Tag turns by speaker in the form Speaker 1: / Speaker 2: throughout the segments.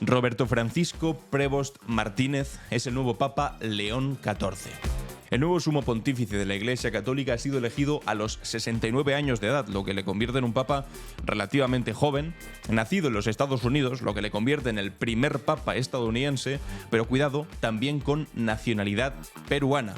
Speaker 1: Roberto Francisco Prevost Martínez es el nuevo Papa León XIV. El nuevo sumo pontífice de la Iglesia Católica ha sido elegido a los 69 años de edad, lo que le convierte en un papa relativamente joven, nacido en los Estados Unidos, lo que le convierte en el primer papa estadounidense, pero cuidado, también con nacionalidad peruana.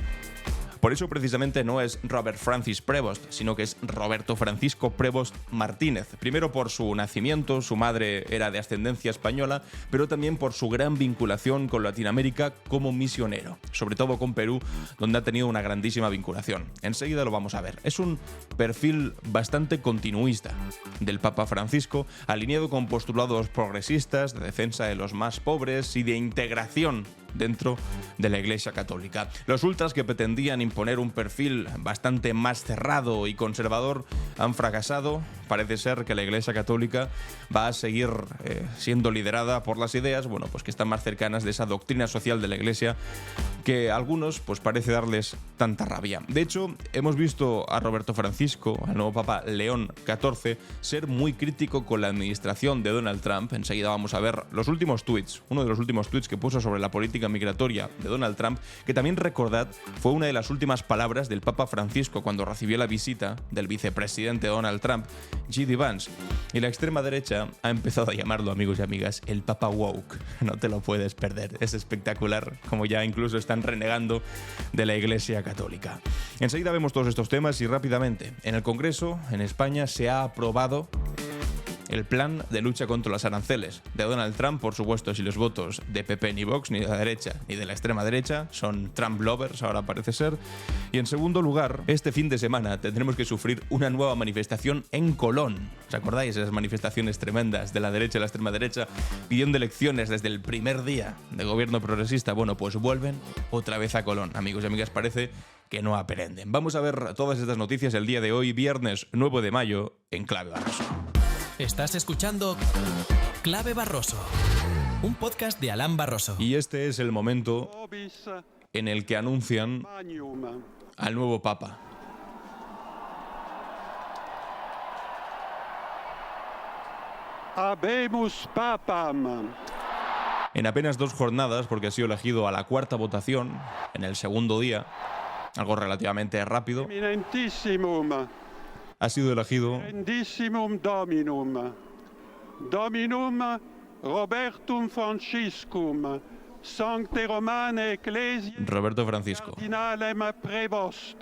Speaker 1: Por eso precisamente no es Robert Francis Prevost, sino que es Roberto Francisco Prevost Martínez. Primero por su nacimiento, su madre era de ascendencia española, pero también por su gran vinculación con Latinoamérica como misionero, sobre todo con Perú, donde ha tenido una grandísima vinculación. Enseguida lo vamos a ver. Es un perfil bastante continuista del Papa Francisco, alineado con postulados progresistas, de defensa de los más pobres y de integración dentro de la Iglesia Católica. Los ultras, que pretendían imponer un perfil bastante más cerrado y conservador, han fracasado. Parece ser que la Iglesia Católica va a seguir siendo liderada por las ideas, que están más cercanas de esa doctrina social de la Iglesia que a algunos parece darles tanta rabia. De hecho, hemos visto a Roberto Francisco, al nuevo Papa León XIV, ser muy crítico con la administración de Donald Trump. Enseguida vamos a ver los últimos tweets, uno de los últimos tweets que puso sobre la política migratoria de Donald Trump, que también, recordad, fue una de las últimas palabras del Papa Francisco cuando recibió la visita del vicepresidente Donald Trump, J.D. Vance. Y la extrema derecha ha empezado a llamarlo, amigos y amigas, el Papa Woke. No te lo puedes perder, es espectacular, como ya incluso están renegando de la Iglesia Católica. Enseguida vemos todos estos temas y rápidamente. En el Congreso, en España, se ha aprobado el plan de lucha contra los aranceles de Donald Trump, por supuesto, si los votos de PP ni Vox, ni de la derecha ni de la extrema derecha, son Trump lovers, ahora parece ser. Y en segundo lugar, este fin de semana tendremos que sufrir una nueva manifestación en Colón. ¿Os acordáis de esas manifestaciones tremendas de la derecha y la extrema derecha pidiendo elecciones desde el primer día de gobierno progresista? Bueno, pues vuelven otra vez a Colón. Amigos y amigas, parece que no aprenden. Vamos a ver todas estas noticias el día de hoy, viernes 9 de mayo, en Clave Barroso.
Speaker 2: Estás escuchando Clave Barroso, un podcast de Alan Barroso.
Speaker 1: Y este es el momento en el que anuncian al nuevo Papa.
Speaker 3: Habemus Papam.
Speaker 1: En apenas 2 jornadas, porque ha sido elegido a la 4ª votación, en el segundo día, algo relativamente rápido,
Speaker 3: Eminentissimum.
Speaker 1: ha sido elegido
Speaker 3: Grandissimum Dominum. Dominum Robertum Franciscum. Sancte Romane Ecclesiae.
Speaker 1: Roberto Francisco,
Speaker 3: Cardinalem Prevost.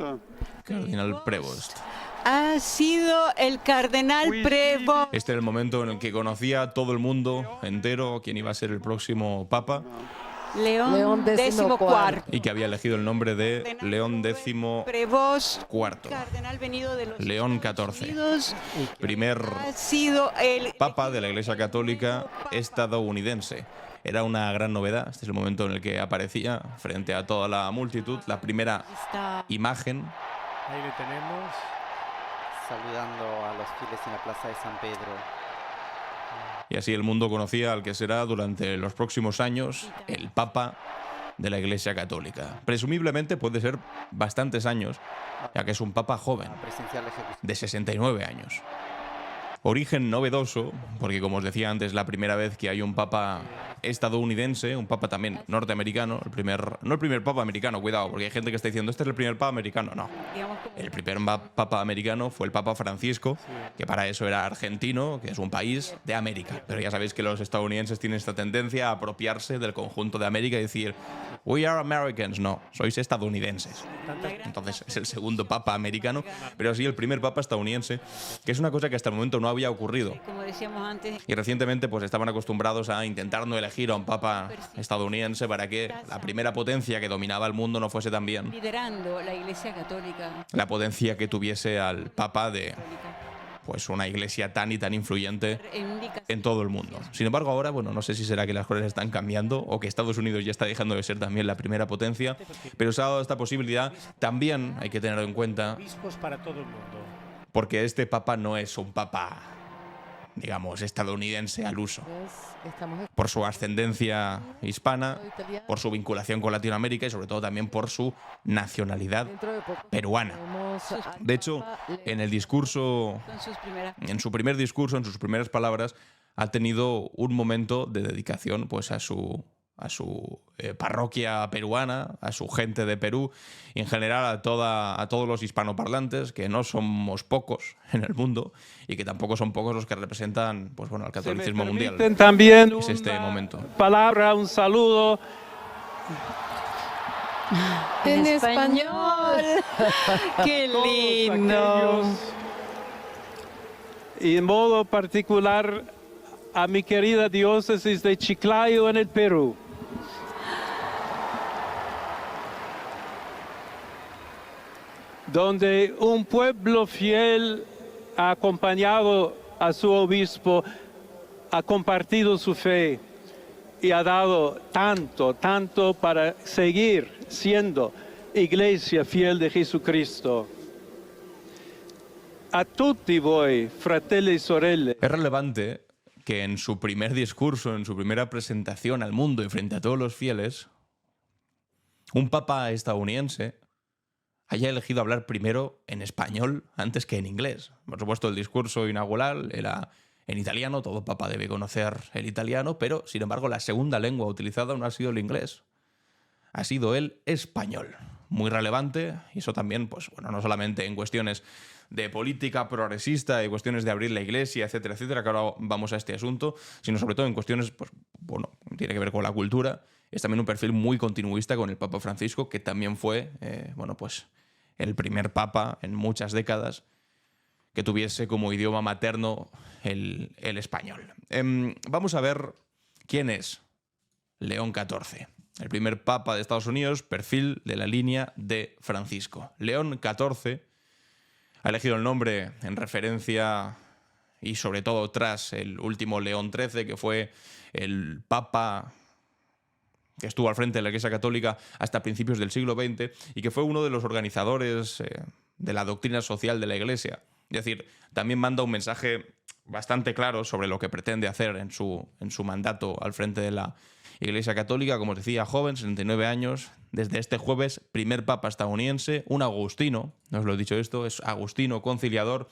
Speaker 1: Cardinal Prevost.
Speaker 4: Ha sido el cardenal Prevost.
Speaker 1: Este era el momento en el que conocía a todo el mundo entero quién iba a ser el próximo Papa
Speaker 4: León XIV.
Speaker 1: y que había elegido el nombre de León XIV,
Speaker 4: Prevost,
Speaker 1: cardenal
Speaker 4: venido de los
Speaker 1: León XIV, primer
Speaker 4: ha sido el
Speaker 1: Papa de la Iglesia Católica estadounidense. Era una gran novedad. Este es el momento en el que aparecía frente a toda la multitud, la primera imagen.
Speaker 5: Ahí le tenemos, saludando a los fieles en la plaza de San Pedro.
Speaker 1: Y así el mundo conocía al que será durante los próximos años el Papa de la Iglesia Católica. Presumiblemente puede ser bastantes años, ya que es un Papa joven,
Speaker 5: Presencial ejecución.
Speaker 1: de 69 años. Origen novedoso, porque como os decía antes, la primera vez que hay un Papa estadounidense, un Papa también norteamericano, no el primer Papa americano, cuidado, porque hay gente que está diciendo, este es el primer Papa americano. No, el primer Papa americano fue el Papa Francisco, que para eso era argentino, que es un país de América. Pero ya sabéis que los estadounidenses tienen esta tendencia a apropiarse del conjunto de América y decir, we are Americans. No, sois estadounidenses. Entonces es el segundo Papa americano, pero sí el primer Papa estadounidense, que es una cosa que hasta el momento no había ocurrido.
Speaker 4: como decíamos antes,
Speaker 1: Y recientemente estaban acostumbrados a intentar no elegir a un papa estadounidense para que la primera potencia que dominaba el mundo no fuese también
Speaker 4: liderando la Iglesia Católica.
Speaker 1: la potencia que tuviese al papa de una iglesia tan y tan influyente en todo el mundo. Sin embargo, ahora, no sé si será que las cosas están cambiando o que Estados Unidos ya está dejando de ser también la primera potencia, pero se ha dado esta posibilidad. También hay que tenerlo en cuenta
Speaker 5: Obispos para todo el mundo.
Speaker 1: porque este papa no es un papa, digamos, estadounidense al uso. Por su ascendencia hispana, por su vinculación con Latinoamérica y sobre todo también por su nacionalidad peruana. De hecho, en el discurso,
Speaker 4: Con sus primeras
Speaker 1: en su primer discurso, en sus primeras palabras, ha tenido un momento de dedicación pues, a su parroquia peruana, a su gente de Perú y en general a todos los hispanoparlantes, que no somos pocos en el mundo y que tampoco son pocos los que representan pues, bueno, al catolicismo mundial.
Speaker 3: También
Speaker 1: Es este momento.
Speaker 3: palabra, un saludo.
Speaker 4: En español. ¡Qué lindo!
Speaker 3: Y en modo particular a mi querida diócesis de Chiclayo en el Perú. Donde un pueblo fiel ha acompañado a su obispo, ha compartido su fe y ha dado tanto para seguir siendo iglesia fiel de Jesucristo. A tutti voi, fratelli e sorelle.
Speaker 1: Es relevante que en su primer discurso, en su primera presentación al mundo y frente a todos los fieles, un papa estadounidense haya elegido hablar primero en español antes que en inglés. Por supuesto, el discurso inaugural era en italiano, todo papa debe conocer el italiano, pero, sin embargo, la segunda lengua utilizada no ha sido el inglés, ha sido el español. Muy relevante, y eso también, pues, bueno, no solamente en cuestiones de política progresista y cuestiones de abrir la iglesia, etcétera, etcétera, que ahora vamos a este asunto, sino sobre todo en cuestiones, pues, bueno, tiene que ver con la cultura. Es también un perfil muy continuista con el Papa Francisco, que también fue, bueno, pues, el primer papa en muchas décadas que tuviese como idioma materno el español. Vamos a ver quién es León XIV. El primer papa de Estados Unidos, perfil de la línea de Francisco. León XIV ha elegido el nombre en referencia y sobre todo tras el último León XIII, que fue el papa que estuvo al frente de la Iglesia Católica hasta principios del siglo XX y que fue uno de los organizadores de la doctrina social de la Iglesia. Es decir, también manda un mensaje bastante claro sobre lo que pretende hacer en su mandato al frente de la Iglesia Católica. Como os decía, joven, 69 años, desde este jueves, primer papa estadounidense, un agustino, no os lo he dicho esto, es agustino, conciliador,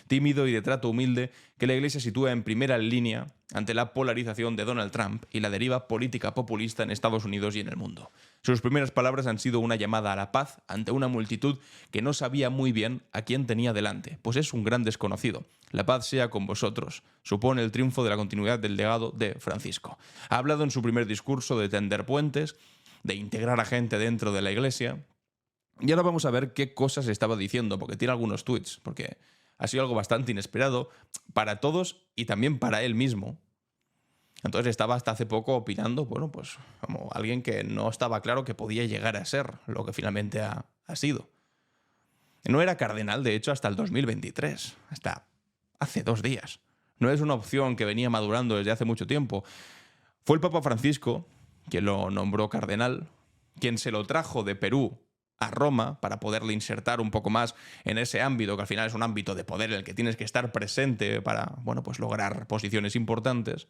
Speaker 1: tímido y de trato humilde, que la Iglesia sitúa en primera línea ante la polarización de Donald Trump y la deriva política populista en Estados Unidos y en el mundo. Sus primeras palabras han sido una llamada a la paz ante una multitud que no sabía muy bien a quién tenía delante, pues es un gran desconocido. La paz sea con vosotros. Supone el triunfo de la continuidad del legado de Francisco. Ha hablado en su primer discurso de tender puentes, de integrar a gente dentro de la Iglesia. Y ahora vamos a ver qué cosas estaba diciendo, porque tiene algunos tweets, porque ha sido algo bastante inesperado para todos y también para él mismo. Entonces estaba hasta hace poco opinando, bueno, pues como alguien que no estaba claro que podía llegar a ser lo que finalmente ha sido. No era cardenal, de hecho, hasta el 2023, hasta hace 2 días. No es una opción que venía madurando desde hace mucho tiempo. Fue el Papa Francisco quien lo nombró cardenal, quien se lo trajo de Perú a Roma para poderle insertar un poco más en ese ámbito, que al final es un ámbito de poder en el que tienes que estar presente para, bueno, pues lograr posiciones importantes,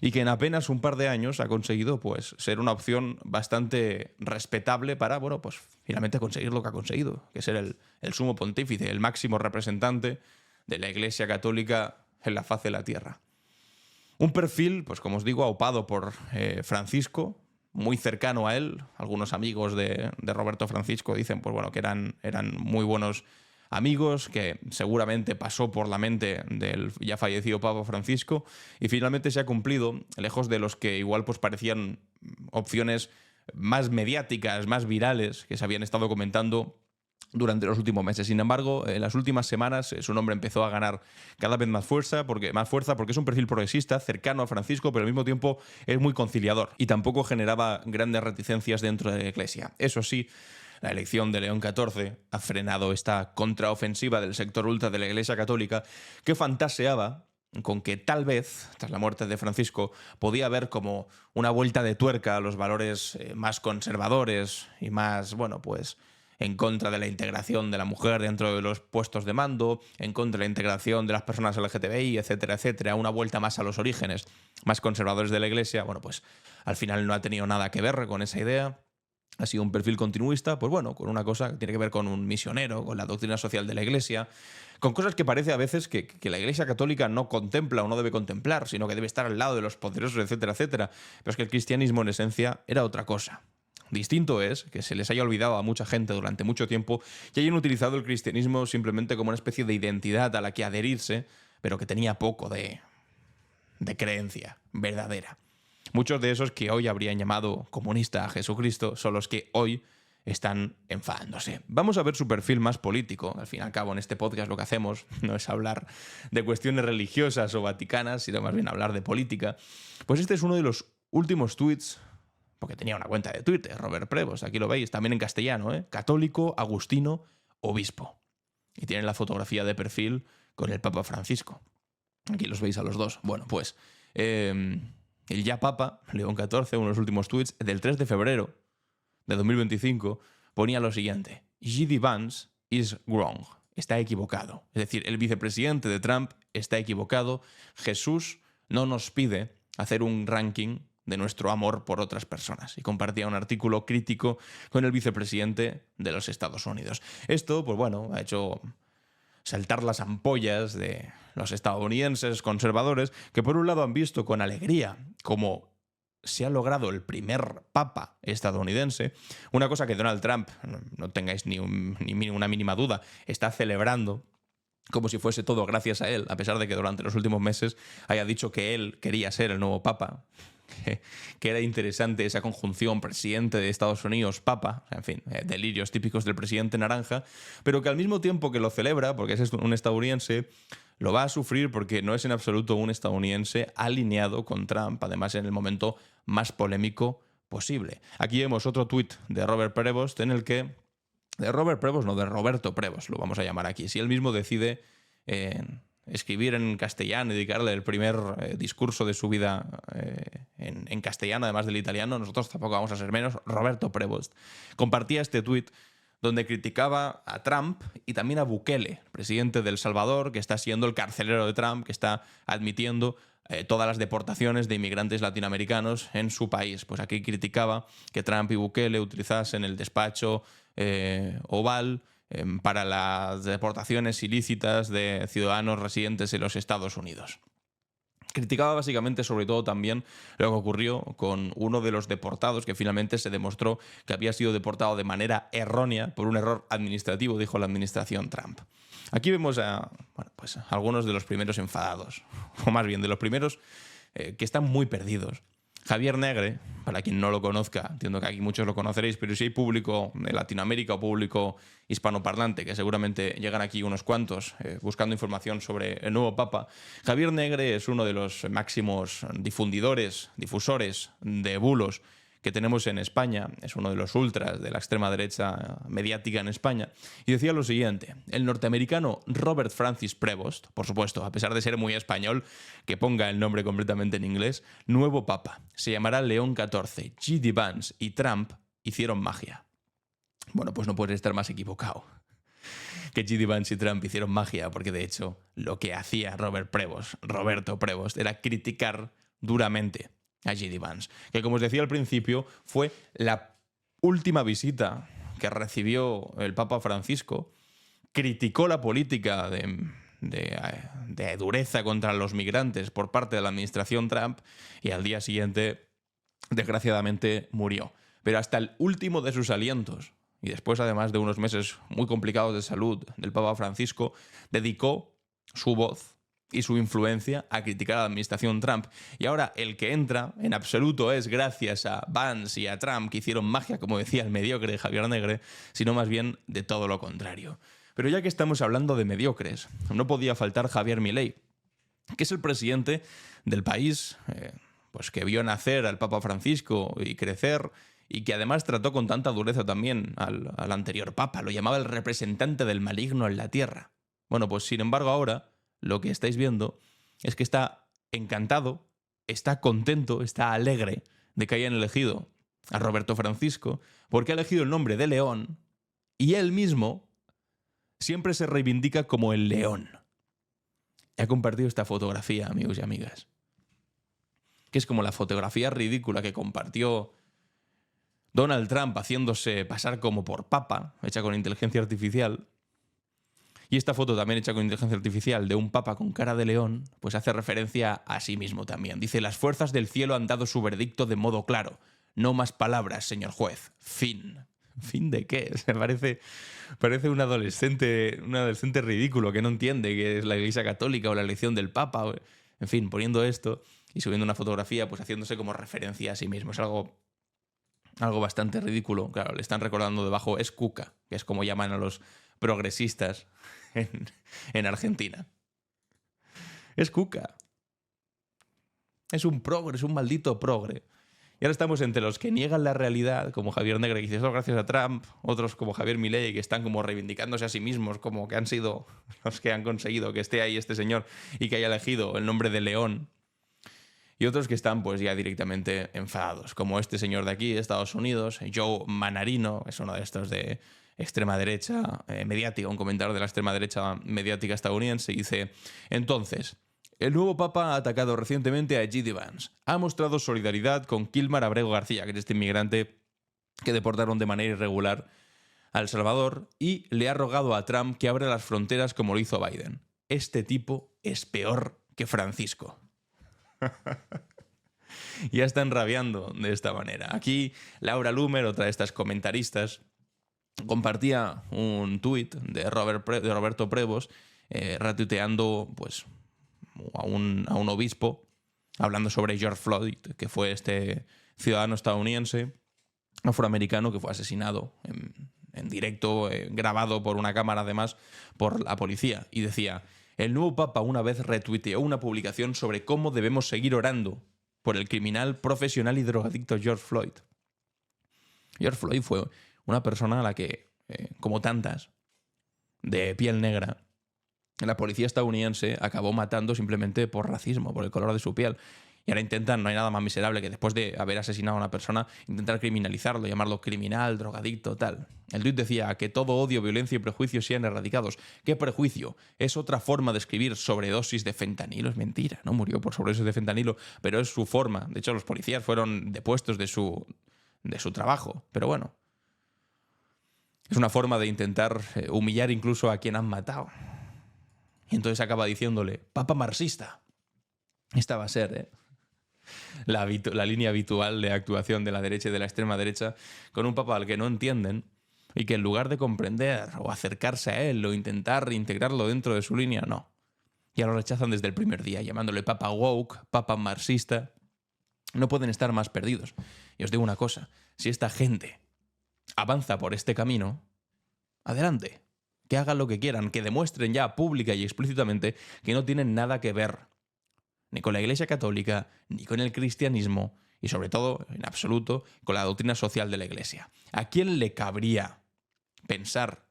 Speaker 1: y que en apenas un par de años ha conseguido pues ser una opción bastante respetable para, bueno, pues finalmente conseguir lo que ha conseguido, que es ser el sumo pontífice, el máximo representante de la Iglesia Católica en la faz de la tierra. Un perfil, pues como os digo, aupado por Francisco, muy cercano a él. Algunos amigos de Roberto Francisco dicen pues bueno, que eran muy buenos amigos, que seguramente pasó por la mente del ya fallecido Papa Francisco, y finalmente se ha cumplido, lejos de los que igual pues parecían opciones más mediáticas, más virales, que se habían estado comentando durante los últimos meses. Sin embargo, en las últimas semanas su nombre empezó a ganar cada vez más fuerza porque es un perfil progresista, cercano a Francisco, pero al mismo tiempo es muy conciliador y tampoco generaba grandes reticencias dentro de la Iglesia. Eso sí, la elección de León XIV ha frenado esta contraofensiva del sector ultra de la Iglesia Católica, que fantaseaba con que tal vez, tras la muerte de Francisco, podía haber como una vuelta de tuerca a los valores más conservadores y más, bueno, pues en contra de la integración de la mujer dentro de los puestos de mando, en contra de la integración de las personas LGTBI, etcétera, etcétera, una vuelta más a los orígenes más conservadores de la Iglesia. Bueno, pues al final no ha tenido nada que ver con esa idea. Ha sido un perfil continuista, pues bueno, con una cosa que tiene que ver con un misionero, con la doctrina social de la Iglesia, con cosas que parece a veces que la Iglesia católica no contempla o no debe contemplar, sino que debe estar al lado de los poderosos, etcétera, etcétera. Pero es que el cristianismo en esencia era otra cosa. Distinto es que se les haya olvidado a mucha gente durante mucho tiempo y hayan utilizado el cristianismo simplemente como una especie de identidad a la que adherirse, pero que tenía poco de creencia verdadera. Muchos de esos que hoy habrían llamado comunista a Jesucristo son los que hoy están enfadándose. Vamos a ver su perfil más político. Al fin y al cabo, en este podcast lo que hacemos no es hablar de cuestiones religiosas o vaticanas, sino más bien hablar de política. Pues este es uno de los últimos tweets, porque tenía una cuenta de Twitter, Robert Prevost, aquí lo veis, también en castellano, católico, agustino, obispo. Y tiene la fotografía de perfil con el Papa Francisco. Aquí los veis a los dos. Bueno, pues el ya Papa, León XIV, uno de los últimos tweets, del 3 de febrero de 2025, ponía lo siguiente: J.D. Vance is wrong. Está equivocado. Es decir, el vicepresidente de Trump está equivocado. Jesús no nos pide hacer un ranking de nuestro amor por otras personas. Y compartía un artículo crítico con el vicepresidente de los Estados Unidos. Esto, pues bueno, ha hecho saltar las ampollas de los estadounidenses conservadores, que por un lado han visto con alegría cómo se ha logrado el primer papa estadounidense, una cosa que Donald Trump, no tengáis ni una mínima duda, está celebrando como si fuese todo gracias a él, a pesar de que durante los últimos meses haya dicho que él quería ser el nuevo papa, que era interesante esa conjunción presidente de Estados Unidos, papa, en fin, delirios típicos del presidente naranja, pero que al mismo tiempo que lo celebra, porque es un estadounidense, lo va a sufrir porque no es en absoluto un estadounidense alineado con Trump, además en el momento más polémico posible. Aquí vemos otro tuit de Robert Prevost en el que... De Robert Prevost, no, de Roberto Prevost, lo vamos a llamar aquí. Si él mismo decide escribir en castellano y dedicarle el primer discurso de su vida en castellano, además del italiano, nosotros tampoco vamos a ser menos. Roberto Prevost compartía este tuit donde criticaba a Trump y también a Bukele, presidente de El Salvador, que está siendo el carcelero de Trump, que está admitiendo todas las deportaciones de inmigrantes latinoamericanos en su país. Pues aquí criticaba que Trump y Bukele utilizasen el despacho Oval para las deportaciones ilícitas de ciudadanos residentes en los Estados Unidos. Criticaba básicamente, sobre todo también, lo que ocurrió con uno de los deportados que finalmente se demostró que había sido deportado de manera errónea por un error administrativo, dijo la administración Trump. Aquí vemos a pues algunos de los primeros enfadados, o más bien de los primeros que están muy perdidos. Javier Negre, para quien no lo conozca, entiendo que aquí muchos lo conoceréis, pero si hay público de Latinoamérica o público hispanoparlante, que seguramente llegan aquí unos cuantos buscando información sobre el nuevo Papa, Javier Negre es uno de los máximos difusores de bulos que tenemos en España, es uno de los ultras de la extrema derecha mediática en España, y decía lo siguiente: el norteamericano Robert Francis Prevost, por supuesto, a pesar de ser muy español, que ponga el nombre completamente en inglés, nuevo papa, se llamará León XIV, J.D. Vance y Trump hicieron magia. Bueno, pues no puedes estar más equivocado que J.D. Vance y Trump hicieron magia, porque de hecho lo que hacía Roberto Prevost, era criticar duramente a J.D. Vance, que como os decía al principio fue la última visita que recibió el Papa Francisco, criticó la política de dureza contra los migrantes por parte de la administración Trump y al día siguiente, desgraciadamente, murió. Pero hasta el último de sus alientos, y después además de unos meses muy complicados de salud del Papa Francisco, dedicó su voz y su influencia a criticar a la administración Trump. Y ahora el que entra en absoluto es gracias a Vance y a Trump, que hicieron magia, como decía el mediocre Javier Negre, sino más bien de todo lo contrario. Pero ya que estamos hablando de mediocres, no podía faltar Javier Milei, que es el presidente del país pues que vio nacer al Papa Francisco y crecer, y que además trató con tanta dureza también al anterior Papa. Lo llamaba el representante del maligno en la tierra. Bueno, pues sin embargo ahora lo que estáis viendo es que está encantado, está contento, está alegre de que hayan elegido a Roberto Francisco, porque ha elegido el nombre de León y él mismo siempre se reivindica como el león. He compartido esta fotografía, amigos y amigas, que es como la fotografía ridícula que compartió Donald Trump haciéndose pasar como por papa, hecha con inteligencia artificial. Y esta foto también hecha con inteligencia artificial de un papa con cara de león, pues hace referencia a sí mismo también. Dice: las fuerzas del cielo han dado su veredicto de modo claro. No más palabras, señor juez. Fin. ¿Fin de qué? Se parece un adolescente ridículo que no entiende qué es la Iglesia Católica o la elección del papa. En fin, poniendo esto y subiendo una fotografía, pues haciéndose como referencia a sí mismo. Es algo bastante ridículo. Claro, le están recordando debajo, es cuca, que es como llaman a los progresistas en Argentina. Es cuca. Es un progre, es un maldito progre. Y ahora estamos entre los que niegan la realidad, como Javier Negre, que dice eso gracias a Trump, otros como Javier Milei, que están como reivindicándose a sí mismos, como que han sido los que han conseguido que esté ahí este señor y que haya elegido el nombre de León. Y otros que están pues ya directamente enfadados, como este señor de aquí, de Estados Unidos, Joe Manarino, es uno de estos de extrema derecha mediática, un comentario de la extrema derecha mediática estadounidense, y dice: entonces, el nuevo papa ha atacado recientemente a J.D. Vance. Ha mostrado solidaridad con Kilmar Abrego García, que es este inmigrante que deportaron de manera irregular a El Salvador, y le ha rogado a Trump que abra las fronteras como lo hizo Biden. Este tipo es peor que Francisco. Ya están rabiando de esta manera. Aquí Laura Loomer, otra de estas comentaristas, compartía un tuit de Roberto Prevost retuiteando pues, a un obispo hablando sobre George Floyd, que fue este ciudadano estadounidense afroamericano que fue asesinado en directo, grabado por una cámara además por la policía. Y decía: el nuevo papa una vez retuiteó una publicación sobre cómo debemos seguir orando por el criminal profesional y drogadicto George Floyd. George Floyd fue una persona a la que, como tantas, de piel negra, la policía estadounidense acabó matando simplemente por racismo, por el color de su piel. Y ahora intentan, no hay nada más miserable que después de haber asesinado a una persona, intentar criminalizarlo, llamarlo criminal, drogadicto, tal. El tuit decía que todo odio, violencia y prejuicio sean erradicados. ¿Qué prejuicio? Es otra forma de escribir sobredosis de fentanilo. Es mentira, no murió por sobredosis de fentanilo, pero es su forma. De hecho, los policías fueron depuestos de su trabajo. Pero bueno, es una forma de intentar humillar incluso a quien han matado. Y entonces acaba diciéndole: papa marxista. Esta va a ser la línea habitual de actuación de la derecha y de la extrema derecha, con un papa al que no entienden y que en lugar de comprender o acercarse a él o intentar reintegrarlo dentro de su línea, no. Ya lo rechazan desde el primer día, llamándole papa woke, papa marxista. No pueden estar más perdidos. Y os digo una cosa: si esta gente avanza por este camino, adelante. Que hagan lo que quieran, que demuestren ya pública y explícitamente que no tienen nada que ver ni con la Iglesia Católica, ni con el cristianismo, y sobre todo, en absoluto, con la doctrina social de la Iglesia. ¿A quién le cabría pensar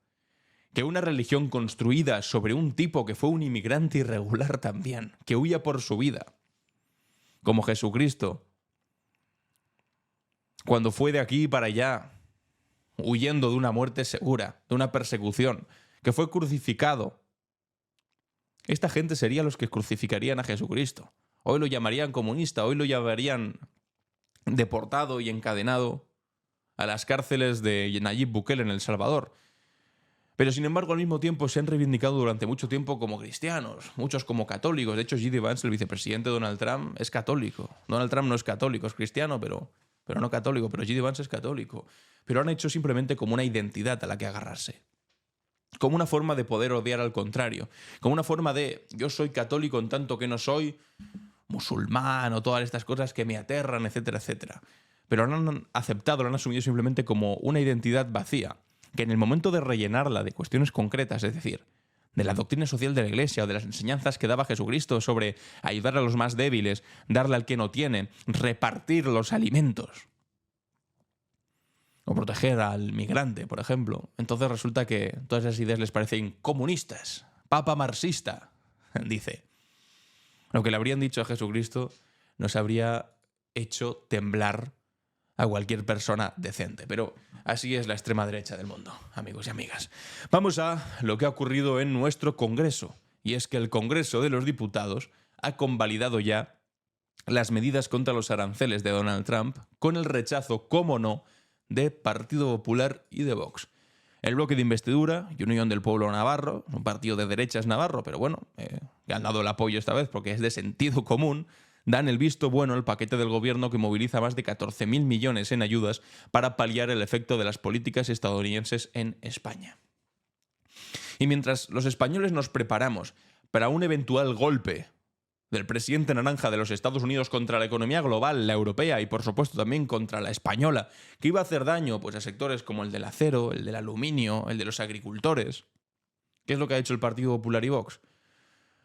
Speaker 1: que una religión construida sobre un tipo que fue un inmigrante irregular también, que huía por su vida, como Jesucristo, cuando fue de aquí para allá, huyendo de una muerte segura, de una persecución, que fue crucificado? Esta gente sería los que crucificarían a Jesucristo. Hoy lo llamarían comunista, hoy lo llamarían deportado y encadenado a las cárceles de Nayib Bukele en El Salvador. Pero sin embargo, al mismo tiempo se han reivindicado durante mucho tiempo como cristianos, muchos como católicos. De hecho, J.D. Vance, el vicepresidente de Donald Trump, es católico. Donald Trump no es católico, es cristiano, pero no católico. Pero J.D. Vance es católico. Pero han hecho simplemente como una identidad a la que agarrarse. Como una forma de poder odiar al contrario. Como una forma de: yo soy católico en tanto que no soy musulmán, o todas estas cosas que me aterran, etcétera, etcétera. Pero lo han aceptado, lo han asumido simplemente como una identidad vacía, que en el momento de rellenarla de cuestiones concretas, es decir, de la doctrina social de la Iglesia o de las enseñanzas que daba Jesucristo sobre ayudar a los más débiles, darle al que no tiene, repartir los alimentos, o proteger al migrante, por ejemplo, entonces resulta que todas esas ideas les parecen comunistas. Papa marxista, dice. Lo que le habrían dicho a Jesucristo nos habría hecho temblar a cualquier persona decente. Pero así es la extrema derecha del mundo, amigos y amigas. Vamos a lo que ha ocurrido en nuestro Congreso. Y es que el Congreso de los Diputados ha convalidado ya las medidas contra los aranceles de Donald Trump, con el rechazo, cómo no, de Partido Popular y de Vox. El bloque de investidura y Unión del Pueblo Navarro, un partido de derechas navarro, pero bueno, que han dado el apoyo esta vez porque es de sentido común, dan el visto bueno al paquete del gobierno que moviliza más de 14.000 millones en ayudas para paliar el efecto de las políticas estadounidenses en España. Y mientras los españoles nos preparamos para un eventual golpe del presidente naranja de los Estados Unidos contra la economía global, la europea y por supuesto también contra la española, que iba a hacer daño pues, a sectores como el del acero, el del aluminio, el de los agricultores. ¿Qué es lo que ha hecho el Partido Popular y Vox?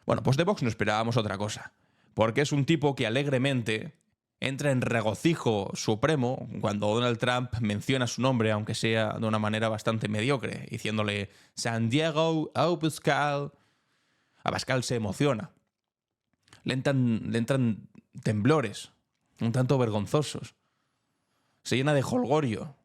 Speaker 1: Bueno, pues de Vox no esperábamos otra cosa, porque es un tipo que alegremente entra en regocijo supremo cuando Donald Trump menciona su nombre, aunque sea de una manera bastante mediocre, diciéndole San Diego, Abascal. Abascal se emociona. Le entran temblores, un tanto vergonzosos. Se llena de jolgorio.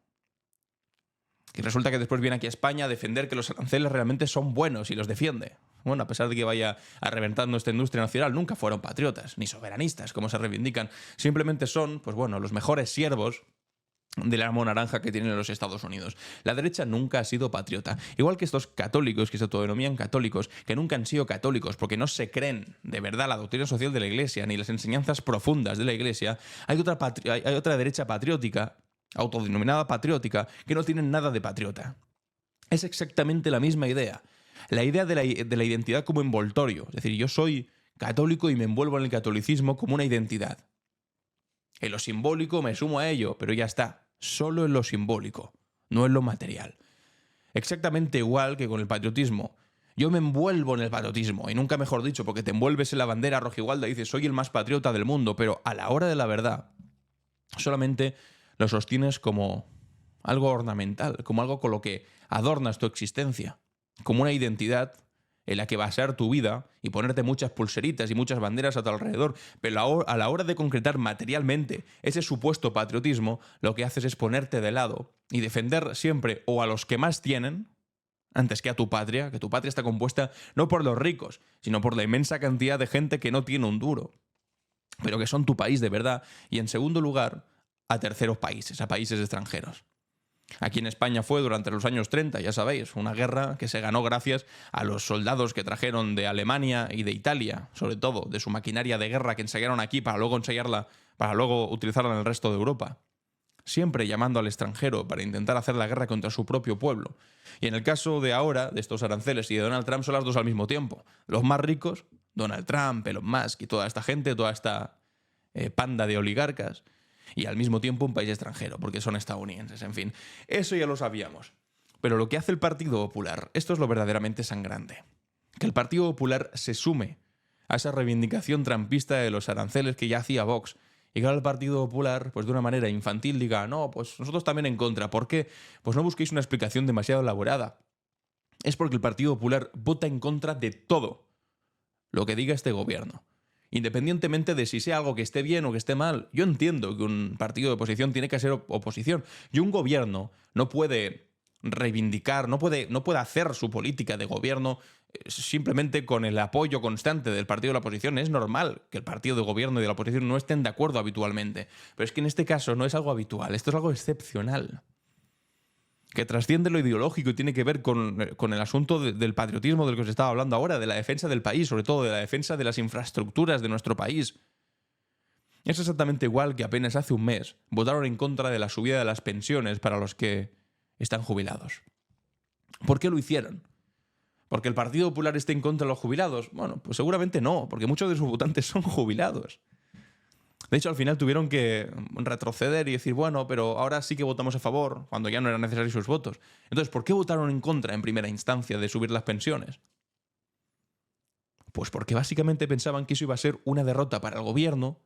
Speaker 1: Y resulta que después viene aquí a España a defender que los aranceles realmente son buenos y los defiende. Bueno, a pesar de que vaya a reventar nuestra industria nacional, nunca fueron patriotas, ni soberanistas, como se reivindican. Simplemente son, pues bueno, los mejores siervos del amo naranja que tienen los Estados Unidos. La derecha nunca ha sido patriota. Igual que estos católicos que se autodenominan católicos, que nunca han sido católicos porque no se creen de verdad la doctrina social de la Iglesia ni las enseñanzas profundas de la Iglesia, hay otra derecha patriótica, autodenominada patriótica, que no tienen nada de patriota. Es exactamente la misma idea. La idea de la identidad como envoltorio. Es decir, yo soy católico y me envuelvo en el catolicismo como una identidad. En lo simbólico me sumo a ello, pero ya está. Solo en lo simbólico, no en lo material. Exactamente igual que con el patriotismo. Yo me envuelvo en el patriotismo, y nunca mejor dicho, porque te envuelves en la bandera rojigualda y dices soy el más patriota del mundo, pero a la hora de la verdad solamente lo sostienes como algo ornamental, como algo con lo que adornas tu existencia, como una identidad en la que basar tu vida y ponerte muchas pulseritas y muchas banderas a tu alrededor, pero a la hora de concretar materialmente ese supuesto patriotismo, lo que haces es ponerte de lado y defender siempre o a los que más tienen, antes que a tu patria, que tu patria está compuesta no por los ricos, sino por la inmensa cantidad de gente que no tiene un duro, pero que son tu país de verdad, y en segundo lugar, a terceros países, a países extranjeros. Aquí en España fue durante los años 30, ya sabéis, una guerra que se ganó gracias a los soldados que trajeron de Alemania y de Italia, sobre todo de su maquinaria de guerra que ensayaron aquí para luego utilizarla en el resto de Europa. Siempre llamando al extranjero para intentar hacer la guerra contra su propio pueblo. Y en el caso de ahora, de estos aranceles y de Donald Trump, son las dos al mismo tiempo. Los más ricos, Donald Trump, Elon Musk y toda esta gente, toda esta panda de oligarcas, y al mismo tiempo un país extranjero, porque son estadounidenses, en fin. Eso ya lo sabíamos. Pero lo que hace el Partido Popular, esto es lo verdaderamente sangrante. Que el Partido Popular se sume a esa reivindicación trampista de los aranceles que ya hacía Vox, y que ahora el Partido Popular, pues de una manera infantil, diga, no, pues nosotros también en contra. ¿Por qué? Pues no busquéis una explicación demasiado elaborada. Es porque el Partido Popular vota en contra de todo lo que diga este gobierno. Independientemente de si sea algo que esté bien o que esté mal. Yo entiendo que un partido de oposición tiene que ser oposición. Y un gobierno no puede reivindicar, no puede hacer su política de gobierno simplemente con el apoyo constante del partido de la oposición. Es normal que el partido de gobierno y de la oposición no estén de acuerdo habitualmente. Pero es que en este caso no es algo habitual, esto es algo excepcional, que trasciende lo ideológico y tiene que ver con el asunto del patriotismo del que os estaba hablando ahora, de la defensa del país, sobre todo de la defensa de las infraestructuras de nuestro país. Es exactamente igual que apenas hace un mes votaron en contra de la subida de las pensiones para los que están jubilados. ¿Por qué lo hicieron? ¿Porque el Partido Popular esté en contra de los jubilados? Bueno, pues seguramente no, porque muchos de sus votantes son jubilados. De hecho, al final tuvieron que retroceder y decir, bueno, pero ahora sí que votamos a favor, cuando ya no eran necesarios sus votos. Entonces, ¿por qué votaron en contra en primera instancia de subir las pensiones? Pues porque básicamente pensaban que eso iba a ser una derrota para el gobierno,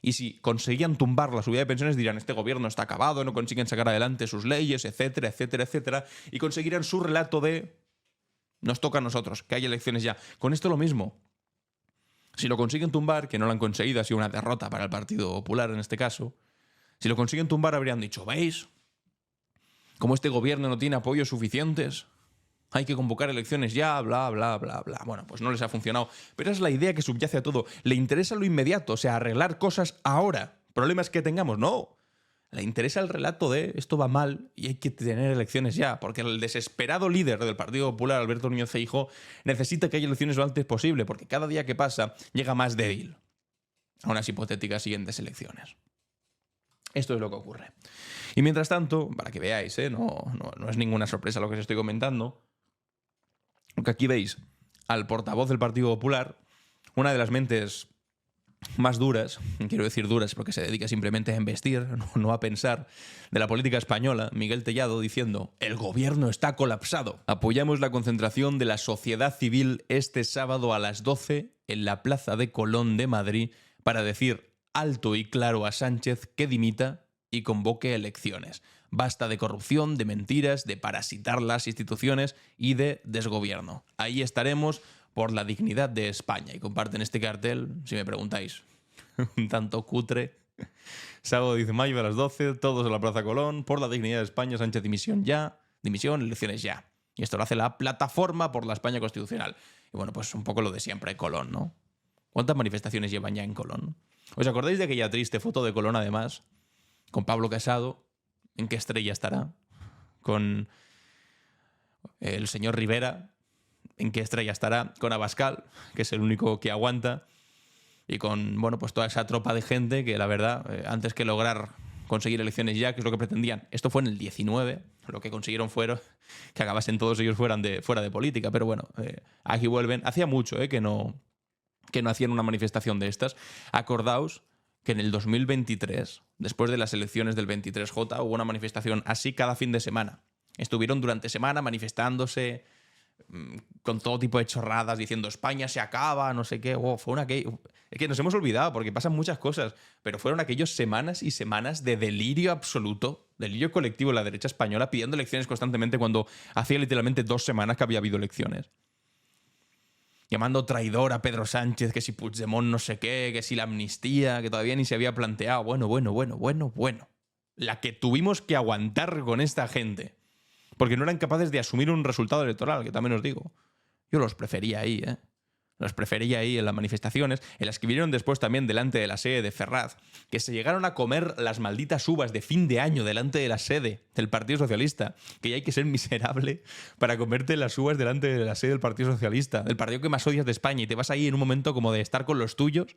Speaker 1: y si conseguían tumbar la subida de pensiones dirán, este gobierno está acabado, no consiguen sacar adelante sus leyes, etcétera, etcétera, etcétera, y conseguirán su relato de nos toca a nosotros, que hay elecciones ya. Con esto lo mismo. Si lo consiguen tumbar, que no lo han conseguido, ha sido una derrota para el Partido Popular en este caso, si lo consiguen tumbar habrían dicho, ¿veis? Como este gobierno no tiene apoyos suficientes, hay que convocar elecciones ya, bla, bla, bla, bla. Bueno, pues no les ha funcionado. Pero esa es la idea que subyace a todo. Le interesa lo inmediato, o sea, arreglar cosas ahora. ¿Problemas que tengamos? No. Le interesa el relato de esto va mal y hay que tener elecciones ya, porque el desesperado líder del Partido Popular, Alberto Núñez Feijóo, necesita que haya elecciones lo antes posible, porque cada día que pasa llega más débil a unas hipotéticas siguientes elecciones. Esto es lo que ocurre. Y mientras tanto, para que veáis, no es ninguna sorpresa lo que os estoy comentando, porque aquí veis al portavoz del Partido Popular, una de las mentes más duras, quiero decir duras porque se dedica simplemente a investir, no a pensar, de la política española, Miguel Tellado, diciendo: el gobierno está colapsado. Apoyamos la concentración de la sociedad civil este sábado a las 12 en la Plaza de Colón de Madrid para decir alto y claro a Sánchez que dimita y convoque elecciones. Basta de corrupción, de mentiras, de parasitar las instituciones y de desgobierno. Ahí estaremos por la dignidad de España. Y comparten este cartel, si me preguntáis, un tanto cutre. Sábado 10 de mayo a las 12, todos a la Plaza Colón, por la dignidad de España, Sánchez dimisión ya, dimisión, elecciones ya. Y esto lo hace la Plataforma por la España Constitucional. Y bueno, pues un poco lo de siempre, Colón, ¿no? ¿Cuántas manifestaciones llevan ya en Colón? ¿Os acordáis de aquella triste foto de Colón, además? Con Pablo Casado. ¿En qué estrella estará? Con el señor Rivera. ¿En qué estrella estará? Con Abascal, que es el único que aguanta. Y con, bueno, pues toda esa tropa de gente que, la verdad, antes que lograr conseguir elecciones ya, que es lo que pretendían. Esto fue en el 19. Lo que consiguieron fueron que acabasen todos ellos fuera de política. Pero bueno, aquí vuelven. Hacía mucho que no hacían una manifestación de estas. Acordaos que en el 2023, después de las elecciones del 23J, hubo una manifestación así cada fin de semana. Estuvieron durante semana manifestándose con todo tipo de chorradas, diciendo España se acaba, no sé qué. Es que nos hemos olvidado porque pasan muchas cosas, pero fueron aquellos semanas y semanas de delirio absoluto, delirio colectivo de la derecha española pidiendo elecciones constantemente cuando hacía literalmente 2 semanas que había habido elecciones. Llamando traidor a Pedro Sánchez, que si Puigdemont no sé qué, que si la amnistía, que todavía ni se había planteado. Bueno. La que tuvimos que aguantar con esta gente. Porque no eran capaces de asumir un resultado electoral, que también os digo. Yo los prefería ahí, Los prefería ahí en las manifestaciones, en las que vinieron después también delante de la sede de Ferraz, que se llegaron a comer las malditas uvas de fin de año delante de la sede del Partido Socialista, que ya hay que ser miserable para comerte las uvas delante de la sede del Partido Socialista, del partido que más odias de España, y te vas ahí en un momento como de estar con los tuyos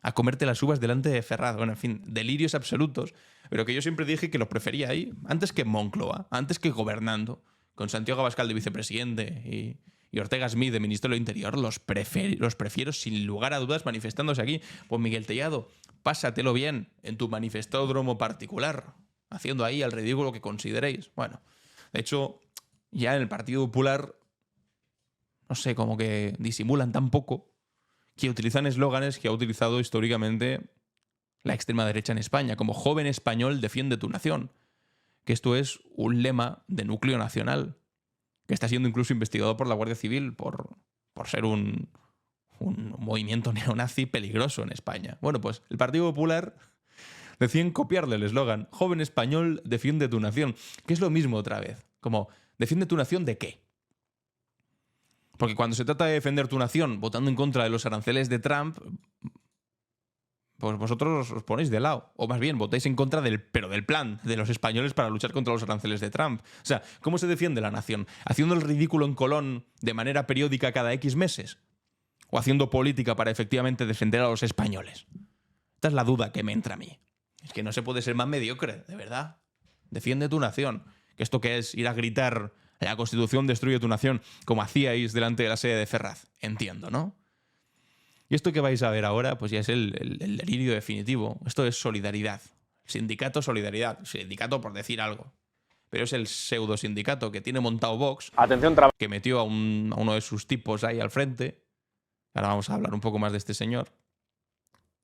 Speaker 1: a comerte las uvas delante de Ferraz. Bueno, en fin, delirios absolutos, pero que yo siempre dije que los prefería ahí, antes que en Moncloa, antes que gobernando, con Santiago Abascal de vicepresidente y Ortega Smith de ministro del Interior. Los prefiero sin lugar a dudas manifestándose aquí. Pues Miguel Tellado, pásatelo bien en tu manifestódromo particular, haciendo ahí el ridículo que consideréis. Bueno, de hecho, ya en el Partido Popular, no sé, como que disimulan tan poco que utilizan eslóganes que ha utilizado históricamente la extrema derecha en España, como joven español defiende tu nación, que esto es un lema de núcleo nacional, que está siendo incluso investigado por la Guardia Civil por ser un movimiento neonazi peligroso en España. Bueno, pues el Partido Popular deciden copiarle el eslogan joven español defiende tu nación, que es lo mismo otra vez, como defiende tu nación ¿de qué? Porque cuando se trata de defender tu nación votando en contra de los aranceles de Trump, pues vosotros os ponéis de lado. O más bien, votáis en contra del plan de los españoles para luchar contra los aranceles de Trump. O sea, ¿cómo se defiende la nación? ¿Haciendo el ridículo en Colón de manera periódica cada X meses? ¿O haciendo política para efectivamente defender a los españoles? Esta es la duda que me entra a mí. Es que no se puede ser más mediocre, de verdad. Defiende tu nación. ¿Que esto qué es? Ir a gritar la Constitución destruye tu nación, como hacíais delante de la sede de Ferraz. Entiendo, ¿no? Y esto que vais a ver ahora, pues ya es el delirio definitivo. Esto es solidaridad. Sindicato Solidaridad. Sindicato por decir algo. Pero es el pseudo sindicato que tiene montado Vox.
Speaker 6: Atención,
Speaker 1: que metió a uno de sus tipos ahí al frente. Ahora vamos a hablar un poco más de este señor.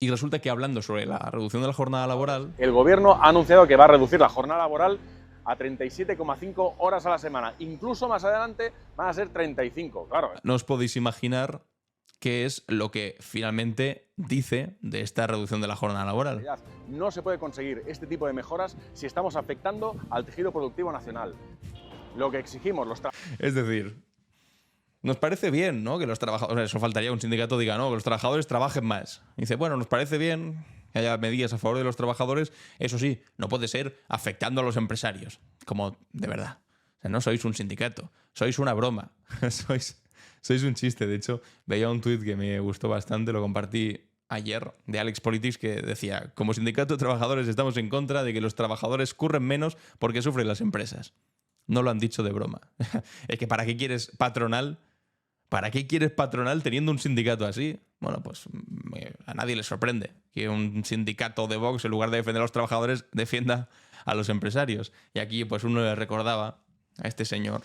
Speaker 1: Y resulta que hablando sobre la reducción de la jornada laboral...
Speaker 6: El gobierno ha anunciado que va a reducir la jornada laboral a 37,5 horas a la semana. Incluso más adelante van a ser 35, claro.
Speaker 1: No os podéis imaginar qué es lo que finalmente dice de esta reducción de la jornada laboral.
Speaker 6: No se puede conseguir este tipo de mejoras si estamos afectando al tejido productivo nacional. Lo que exigimos los trabajadores...
Speaker 1: Es decir, nos parece bien, ¿no?, que los trabajadores... Eso faltaría un sindicato diga, no, que los trabajadores trabajen más. Y dice, bueno, nos parece bien que haya medidas a favor de los trabajadores, eso sí, no puede ser afectando a los empresarios. Como, de verdad. O sea, no sois un sindicato, sois una broma. sois un chiste. De hecho, veía un tuit que me gustó bastante, lo compartí ayer, de Alex Politics, que decía: como sindicato de trabajadores estamos en contra de que los trabajadores curren menos porque sufren las empresas. No lo han dicho de broma. Es que ¿para qué quieres patronal? ¿Para qué quieres patronal teniendo un sindicato así? Bueno, pues a nadie le sorprende que un sindicato de Vox, en lugar de defender a los trabajadores, defienda a los empresarios. Y aquí pues uno le recordaba a este señor